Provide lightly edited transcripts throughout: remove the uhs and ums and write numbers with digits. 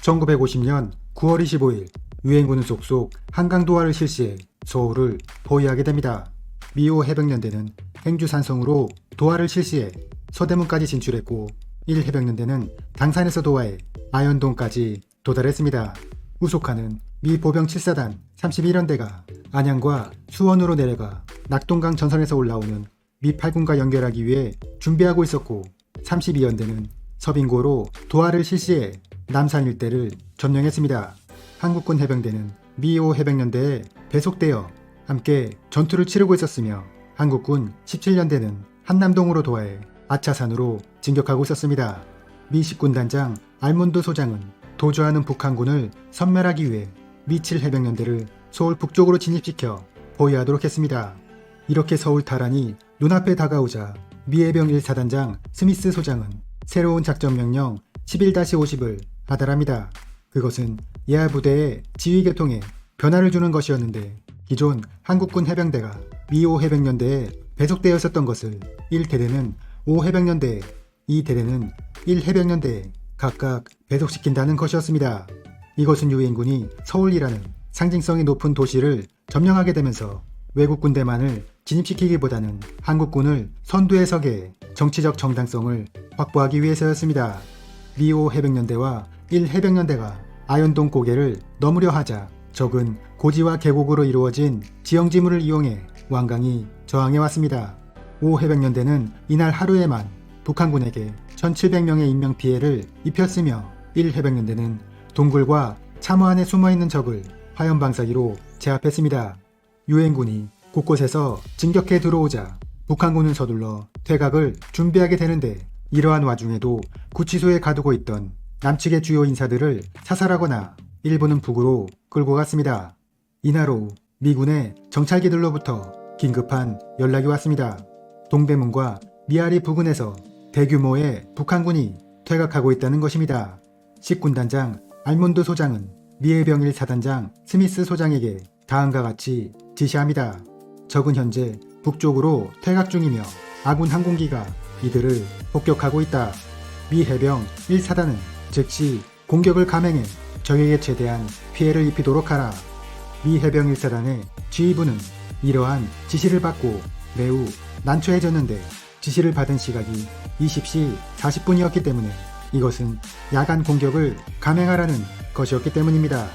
1950년 9월 25일 유엔군은 속속 한강도하를 실시해 서울을 포위하게 됩니다. 미호 해병연대는 행주산성으로 도하를 실시해 서대문까지 진출했고 1해병연대는 당산에서 도하해 아현동까지 도달했습니다. 후속하는 미 보병 7사단 31연대가 안양과 수원으로 내려가 낙동강 전선에서 올라오는 미 8군과 연결하기 위해 준비하고 있었고 32연대는 서빙고로 도하를 실시해 남산 일대를 점령했습니다. 한국군 해병대는 미호 해병연대에 배속되어 함께 전투를 치르고 있었으며 한국군 17연대는 한남동으로 도하해 아차산으로 진격하고 있었습니다. 미 10군단장 알몬드 소장은 도주하는 북한군을 섬멸하기 위해 미 7해병연대를 서울 북쪽으로 진입시켜 포위하도록 했습니다. 이렇게 서울 탈환이 눈앞에 다가오자 미 해병 1사단장 스미스 소장은 새로운 작전명령 11-50을 하달합니다. 그것은 예하 부대의 지휘 계통에 변화를 주는 것이었는데 기존 한국군 해병대가 미호 해병연대에 배속되어 있었던 것을 1대대는 5해병연대에 2대대는 1해병연대에 각각 배속시킨다는 것이었습니다. 이것은 유엔군이 서울이라는 상징성이 높은 도시를 점령하게 되면서 외국 군대만을 진입시키기보다는 한국군을 선두에 서게 해 정치적 정당성을 확보하기 위해서였습니다. 미호 해병연대와 1해병연대가 아현동 고개를 넘으려 하자 적은 고지와 계곡으로 이루어진 지형지물을 이용해 완강히 저항해왔습니다. 5해병연대는 이날 하루에만 북한군에게 1700명의 인명피해를 입혔으며 1해병연대는 동굴과 참호 안에 숨어있는 적을 화염방사기로 제압했습니다. 유엔군이 곳곳에서 진격해 들어오자 북한군은 서둘러 퇴각을 준비하게 되는데 이러한 와중에도 구치소에 가두고 있던 남측의 주요 인사들을 사살하거나 일부는 북으로 끌고 갔습니다. 이날 오후 미군의 정찰기들로부터 긴급한 연락이 왔습니다. 동대문과 미아리 부근에서 대규모의 북한군이 퇴각하고 있다는 것입니다. 10군단장 알몬드 소장은 미해병 1사단장 스미스 소장에게 다음과 같이 지시합니다. 적은 현재 북쪽으로 퇴각 중이며 아군 항공기가 이들을 폭격하고 있다. 미 해병 1사단은 즉시 공격을 감행해 적에게 최대한 피해를 입히도록 하라. 미 해병 1사단의 지휘부는 이러한 지시를 받고 매우 난처해졌는데 지시를 받은 시각이 20시 40분이었기 때문에 이것은 야간 공격을 감행하라는 것이었기 때문입니다.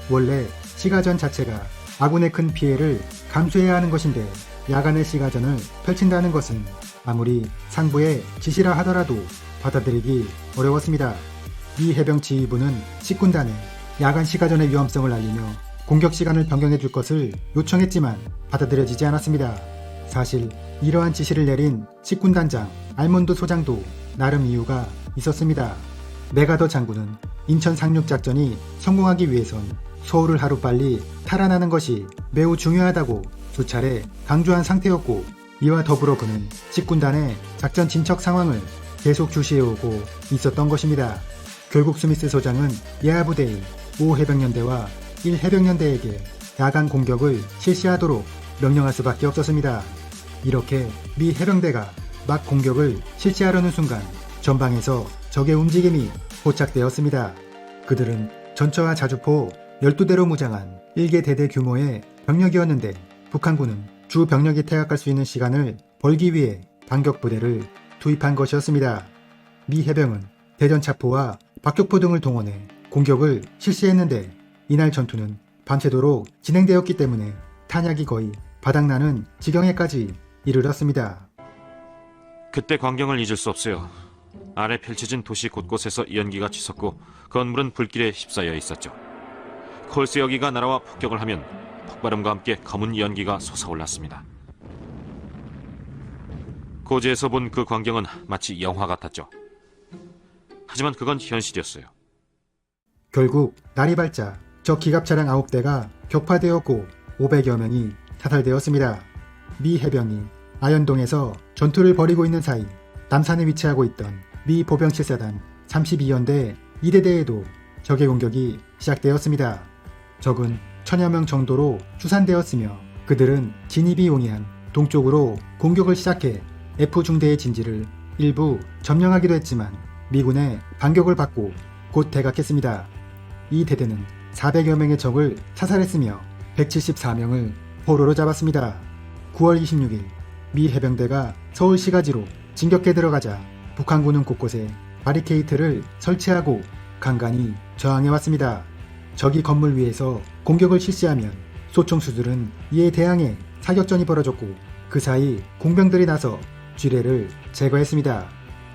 원래 시가전 자체가 아군의 큰 피해를 감수해야 하는 것인데 야간의 시가전을 펼친다는 것은 아무리 상부의 지시라 하더라도 받아들이기 어려웠습니다. 이 해병 지휘부는 10군단에 야간 시가전의 위험성을 알리며 공격 시간을 변경해 줄 것을 요청했지만 받아들여지지 않았습니다. 사실 이러한 지시를 내린 10군단장 알몬드 소장도 나름 이유가 있었습니다. 메가더 장군은 인천 상륙작전이 성공하기 위해선 서울을 하루빨리 탈환하는 것이 매우 중요하다고 수차례 강조한 상태였고 이와 더불어 그는 10군단의 작전 진척 상황을 계속 주시해오고 있었던 것입니다. 결국 스미스 소장은 예하부대인 5해병연대와 1해병연대에게 야간 공격을 실시하도록 명령할 수밖에 없었습니다. 이렇게 미 해병대가 막 공격을 실시하려는 순간 전방에서 적의 움직임이 포착되었습니다. 그들은 전차와 자주포 12대로 무장한 1개 대대 규모의 병력이었는데 북한군은 주 병력이 퇴각할 수 있는 시간을 벌기 위해 반격부대를 투입한 것이었습니다. 미 해병은 대전차포와 박격포 등을 동원해 공격을 실시했는데 이날 전투는 밤새도록 진행되었기 때문에 탄약이 거의 바닥나는 지경에까지 이르렀습니다. 그때 광경을 잊을 수 없어요. 아래 펼쳐진 도시 곳곳에서 연기가 치솟고 건물은 불길에 휩싸여 있었죠. 콜스 여기가 날아와 폭격을 하면 폭발음과 함께 검은 연기가 솟아올랐습니다. 고지에서 본 그 광경은 마치 영화 같았죠. 하지만 그건 현실이었어요. 결국 날이 밝자 적 기갑차량 9대가 격파되었고 500여 명이 사살되었습니다. 미 해병이 아현동에서 전투를 벌이고 있는 사이 남산에 위치하고 있던 미 보병 7사단 32연대 2대대에도 적의 공격이 시작되었습니다. 적은 1000여 명 정도로 추산되었으며 그들은 진입이 용이한 동쪽으로 공격을 시작해 F중대의 진지를 일부 점령하기도 했지만 미군의 반격을 받고 곧 대각했습니다. 이 대대는 400여 명의 적을 사살했으며 174명을 포로로 잡았습니다. 9월 26일 미 해병대가 서울 시가지로 진격해 들어가자 북한군은 곳곳에 바리케이트를 설치하고 간간히 저항해왔습니다. 적이 건물 위에서 공격을 실시하면 소총수들은 이에 대항해 사격전이 벌어졌고 그 사이 공병들이 나서 쥐레를 제거했습니다.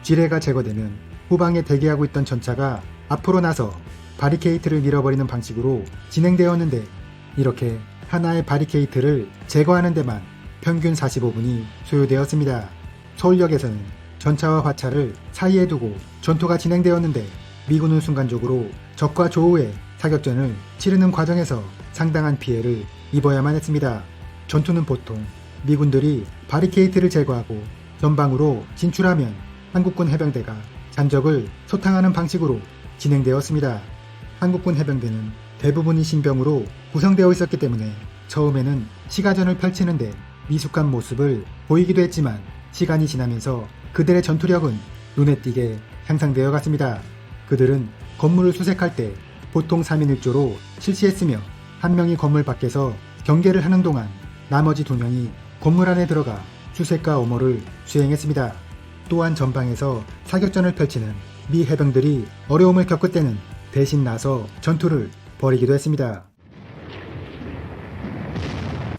쥐레가 제거되면 후방에 대기하고 있던 전차가 앞으로 나서 바리케이트를 밀어버리는 방식으로 진행되었는데 이렇게 하나의 바리케이트를 제거하는 데만 평균 45분이 소요되었습니다. 서울역에서는 전차와 화차를 사이에 두고 전투가 진행되었는데 미군은 순간적으로 적과 조우의 사격전을 치르는 과정에서 상당한 피해를 입어야만 했습니다. 전투는 보통 미군들이 바리케이트를 제거하고 전방으로 진출하면 한국군 해병대가 잔적을 소탕하는 방식으로 진행되었습니다. 한국군 해병대는 대부분이 신병으로 구성되어 있었기 때문에 처음에는 시가전을 펼치는데 미숙한 모습을 보이기도 했지만 시간이 지나면서 그들의 전투력은 눈에 띄게 향상되어 갔습니다. 그들은 건물을 수색할 때 보통 3인 1조로 실시했으며 한 명이 건물 밖에서 경계를 하는 동안 나머지 2명이 건물 안에 들어가 수색과 엄호를 수행했습니다. 또한 전방에서 사격전을 펼치는 미 해병들이 어려움을 겪을 때는 대신 나서 전투를 벌이기도 했습니다.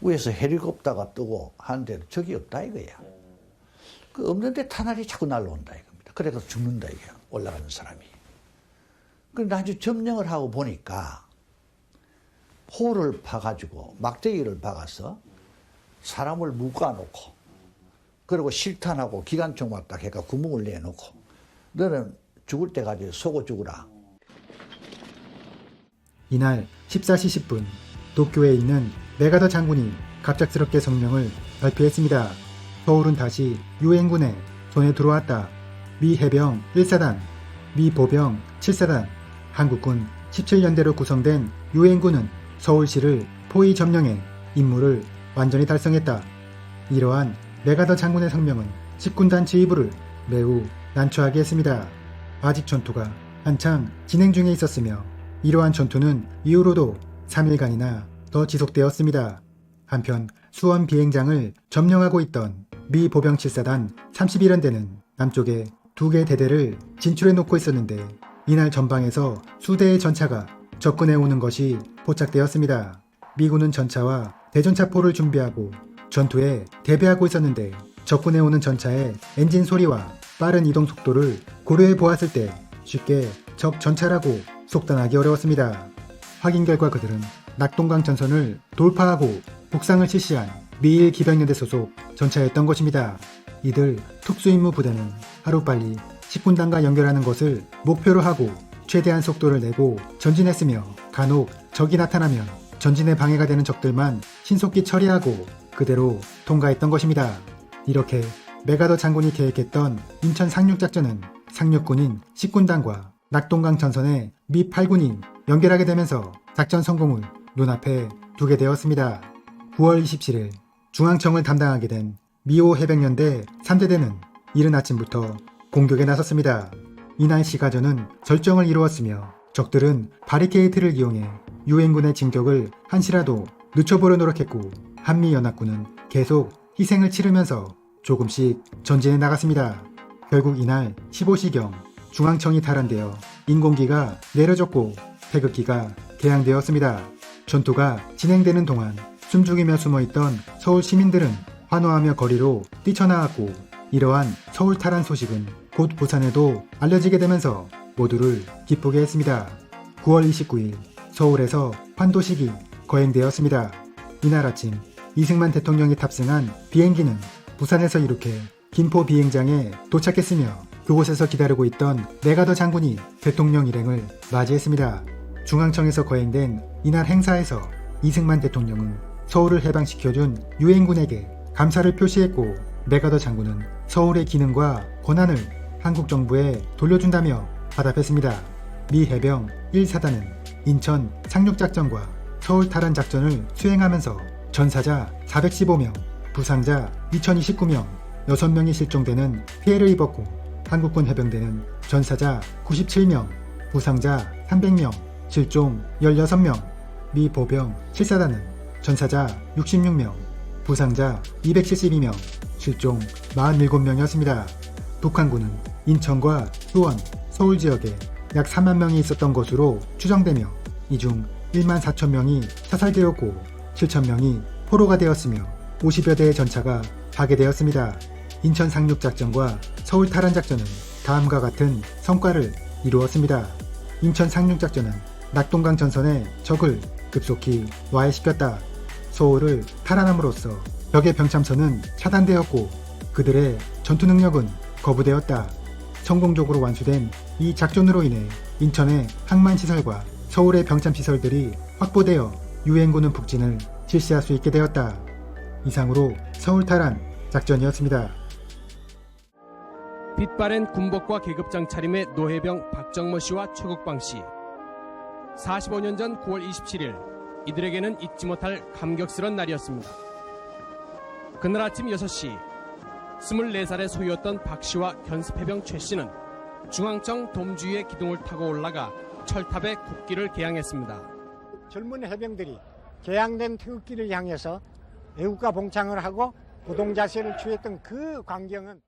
위에서 헬리콥터가 뜨고 하는데도 적이 없다 이거야. 그 없는데 탄알이 자꾸 날라온다 이겁니다. 그래서 죽는다 이게 올라가는 사람이. 그런데 아주 점령을 하고 보니까 호를 파가지고 막대기를 박아서 사람을 묶어놓고 그리고 실탄하고 기관총만 딱 해가 구멍을 내놓고 너는 죽을 때까지 속어 죽으라. 이날 14시 10분 도쿄에 있는 메가더 장군이 갑작스럽게 성명을 발표했습니다. 서울은 다시 유엔군의 손에 들어왔다. 미 해병 1사단, 미 보병 7사단, 한국군 17년대로 구성된 유엔군은 서울시를 포위 점령해 임무를 완전히 달성했다. 이러한 메가더 장군의 성명은 집군단 지휘부를 매우 난처하게 했습니다. 아직 전투가 한창 진행 중에 있었으며 이러한 전투는 이후로도 3일간이나 더 지속되었습니다. 한편 수원 비행장을 점령하고 있던 미 보병 7사단 31연대는 남쪽에 2개 대대를 진출해 놓고 있었는데 이날 전방에서 수대의 전차가 접근해 오는 것이 포착되었습니다. 미군은 전차와 대전차포를 준비하고 전투에 대비하고 있었는데 접근해 오는 전차의 엔진 소리와 빠른 이동 속도를 고려해 보았을 때 쉽게 적 전차라고 속단하기 어려웠습니다. 확인 결과 그들은 낙동강 전선을 돌파하고 북상을 실시한 미일 기병연대 소속 전차였던 것입니다. 이들 특수임무 부대는 하루빨리 식군단과 연결하는 것을 목표로 하고 최대한 속도를 내고 전진했으며 간혹 적이 나타나면 전진에 방해가 되는 적들만 신속히 처리하고 그대로 통과했던 것입니다. 이렇게 메가더 장군이 계획했던 인천 상륙작전은 상륙군인 식군단과 낙동강 전선의 미 8군이 연결하게 되면서 작전 성공을 눈앞에 두게 되었습니다. 9월 27일 중앙청을 담당하게 된 미호 해병연대 3대대는 이른 아침부터 공격에 나섰습니다. 이날 시가전은 절정을 이루었으며 적들은 바리케이트를 이용해 유엔군의 진격을 한시라도 늦춰보려 노력했고 한미연합군은 계속 희생을 치르면서 조금씩 전진해 나갔습니다. 결국 이날 15시경 중앙청이 탈환되어 인공기가 내려졌고 태극기가 개양되었습니다. 전투가 진행되는 동안 숨죽이며 숨어있던 서울 시민들은 환호하며 거리로 뛰쳐나왔고 이러한 서울 탈환 소식은 곧 부산에도 알려지게 되면서 모두를 기쁘게 했습니다. 9월 29일 서울에서 환도식이 거행되었습니다. 이날 아침 이승만 대통령이 탑승한 비행기는 부산에서 이렇게 김포 비행장에 도착했으며 그곳에서 기다리고 있던 메가더 장군이 대통령 일행을 맞이했습니다. 중앙청에서 거행된 이날 행사에서 이승만 대통령은 서울을 해방시켜준 유엔군에게 감사를 표시했고 메가더 장군은 서울의 기능과 권한을 한국 정부에 돌려준다며 화답했습니다. 미 해병 1사단은 인천 상륙작전과 서울 탈환 작전을 수행하면서 전사자 415명, 부상자 2029명, 6명이 실종되는 피해를 입었고 한국군 해병대는 전사자 97명, 부상자 300명, 실종 16명, 미 보병 7사단은 전사자 66명, 부상자 272명, 실종 47명이었습니다. 북한군은 인천과 수원, 서울 지역에 약 4만 명이 있었던 것으로 추정되며 이 중 1만 4천 명이 사살되었고 7천 명이 포로가 되었으며 50여 대의 전차가 파괴되었습니다. 인천 상륙작전과 서울 탈환작전은 다음과 같은 성과를 이루었습니다. 인천 상륙작전은 낙동강 전선의 적을 급속히 와해시켰다. 서울을 탈환함으로써 적의 병참선은 차단되었고 그들의 전투 능력은 거부되었다. 성공적으로 완수된 이 작전으로 인해 인천의 항만시설과 서울의 병참시설들이 확보되어 유엔군은 북진을 실시할 수 있게 되었다. 이상으로 서울 탈환 작전이었습니다. 빛바랜 군복과 계급장 차림의 노해병 박정모 씨와 최국방 씨. 45년 전 9월 27일 이들에게는 잊지 못할 감격스러운 날이었습니다. 그날 아침 6시 24살의 소유였던 박 씨와 견습해병 최 씨는 중앙청 돔주위의 기둥을 타고 올라가 철탑에 국기를 개양했습니다. 젊은 해병들이 개양된 태극기를 향해서 애국가 봉창을 하고 고동자세를 취했던 그 광경은